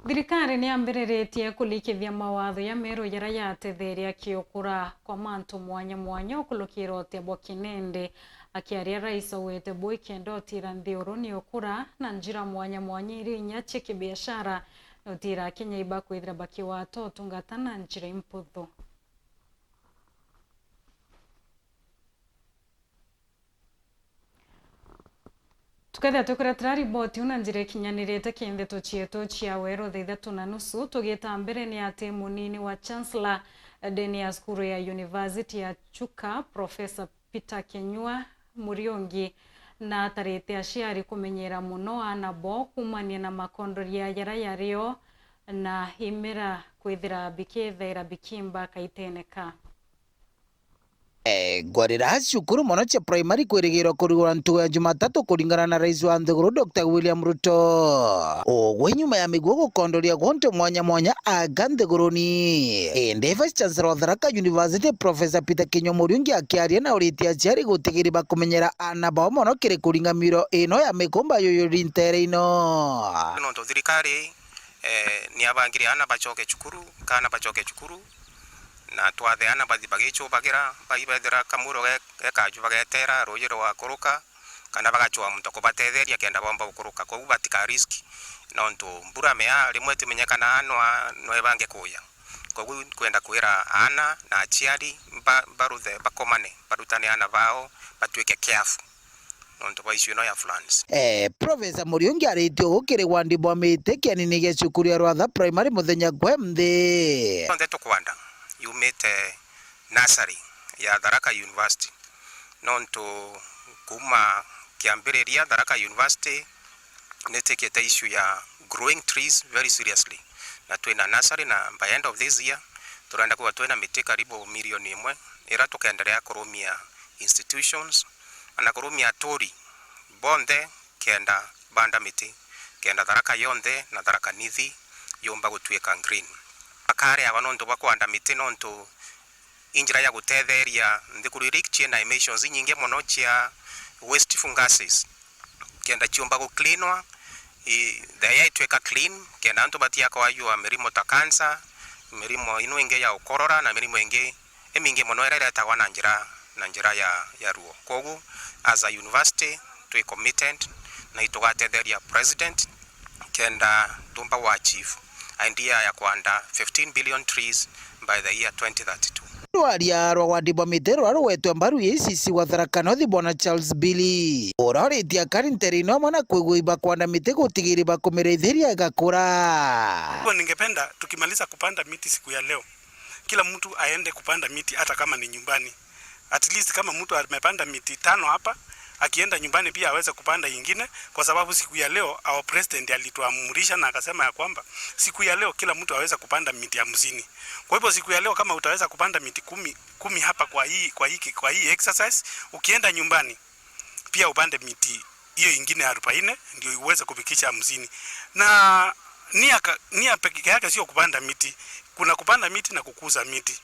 Thirikari nĩ yambĩrĩrĩtie kũlikithia mawatho ya Meru yara yatetheria kiukura kwa mantu mwanya mwanya ukulukira otebwa kinende akiaria rais owete boy kenda otira nthĩũrũ nĩ ukura na njira mwanya mwanya iri inya cia kibiashara otira Kenya iba kwithira bakiwata otungata na njira imputhu. Tukatha tukuratira riboti una njira ikinyanirite kindeto chietu chia wero thaa 3:30 tugita mbere ni ati munini wa Chancellor Denias Kuru ya University ya Chuka Professor Peter Kenyua Muriongi na atarite aciari kumenyera muno anabo kumania na makondoria yara yario na himera kwithira bikithaira bikimba kaiteneka. Gwarira cukuru mono cia primary kwirigirwo kurigura ntugu ya Jumatatu kuringana na rais wa nthiguru Dr. William Ruto. Ogwe nyuma ya miguo gukondoria gonte mwanya mwanya aga nthiguruni. Indi Vice Chancellor wa Tharaka University Professor Peter Kenyua Muriongi akiaria na uriti aciari gutigiri bakumenyera anabo mono kiri kuringa miro ino ya mikumba yoyori ntere ino. Nonto thirikari ni abangire ana bachoke chukuru kana bachoke chukuru na twathe ana bathi bagichubagira baibethera kamuro gekaju bagetera rujiro wa kuruka kana bagachwa mutoko batetheria kenda bomba gukuruka ko batika risk nonto mbura mea rimwe timenyekana no ebange kuya ko kwenda kwira ana na aciari baruthe bakomane barutane ana bao batwike careful nonto baishu no ya floods. Professor Muriongi aritio gukiri wandibwa mite kianini gia cukuru ya Rwatha primary muthenya gwemthi onde tukwanda you met nursery ya Tharaka University nonto kuma kiambiriria Tharaka University netekete issue ya growing trees very seriously na twina nursery na by end of this year turenda kuwa twina miti karibu milioni 1 ira tukaendelea kurumia institutions na kurumia tori bonde kenda banda miti kenda Tharaka yonde na Tharaka nithi yomba gutweka green akare abanonto bakwanda miti nonto injira ya gutetheria ndikuririk na emissions nyingi muno cia wasteful gases kenda chiomba go cleanwa the air itweka clean kenda anto batia kwa yu mirimo ta cancer mirimo inu inge ya ukorora na mirimo inge eminge muno era tawa na njira ya ruo kogu as a university to committed na itugatetheria president kenda tumba wa chief idea ya kwanda 15 billion trees by the year 2032. Rwaria rwa wandibwa mite rwa rwetwe mbaru ICC wa Tharaka North bwana Charles Billy uroritia karinteri no mwana kwiguiba kwanda mite gutigiri bakumirithiria igakura. Ningependa tukimaliza kupanda miti siku ya leo kila mtu aende kupanda miti hata kama ni nyumbani. At least kama mtu amepanda miti 5 hapa akienda nyumbani pia aweze kupanda ingine, kwa sababu siku ya leo our president alituamurisha na akasema ya kwamba siku ya leo kila mtu aweze kupanda miti 50. Kwa hivyo siku ya leo kama utaweza kupanda miti 10 hapa kwa hii exercise, ukienda nyumbani pia upande miti hiyo ingine 40 ndio uweze kufikisha 50. Na nia pekee yake sio kupanda miti, kuna kupanda miti na kukuza miti.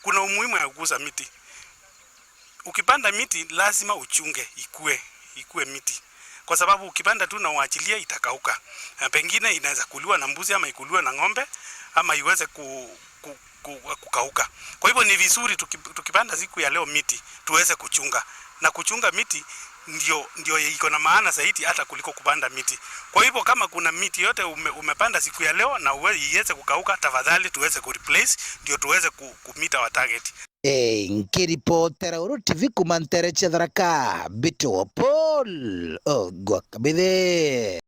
Kuna umuhimu ya kukuza miti. Ukipanda miti lazima uchunge ikue miti, kwa sababu ukipanda tu na uachilia itakauka, na pengine inaweza kuliwa na mbuzi ama ikuliwe na ng'ombe ama iweze kukauka. Kwa hivyo ni vizuri tukipanda siku ya leo miti tuweze kuchunga, na kuchunga miti ndio iko na maana zaidi hata kuliko kupanda miti. Kwa hivyo kama kuna miti yote umepanda siku ya leo na iweze kukauka, tafadhali tuweze kureplace ndio tuweze kumita wa target. Nkiripotera Uru TV kumantere cha Tharaka Bitu Paul Ogwakabithe.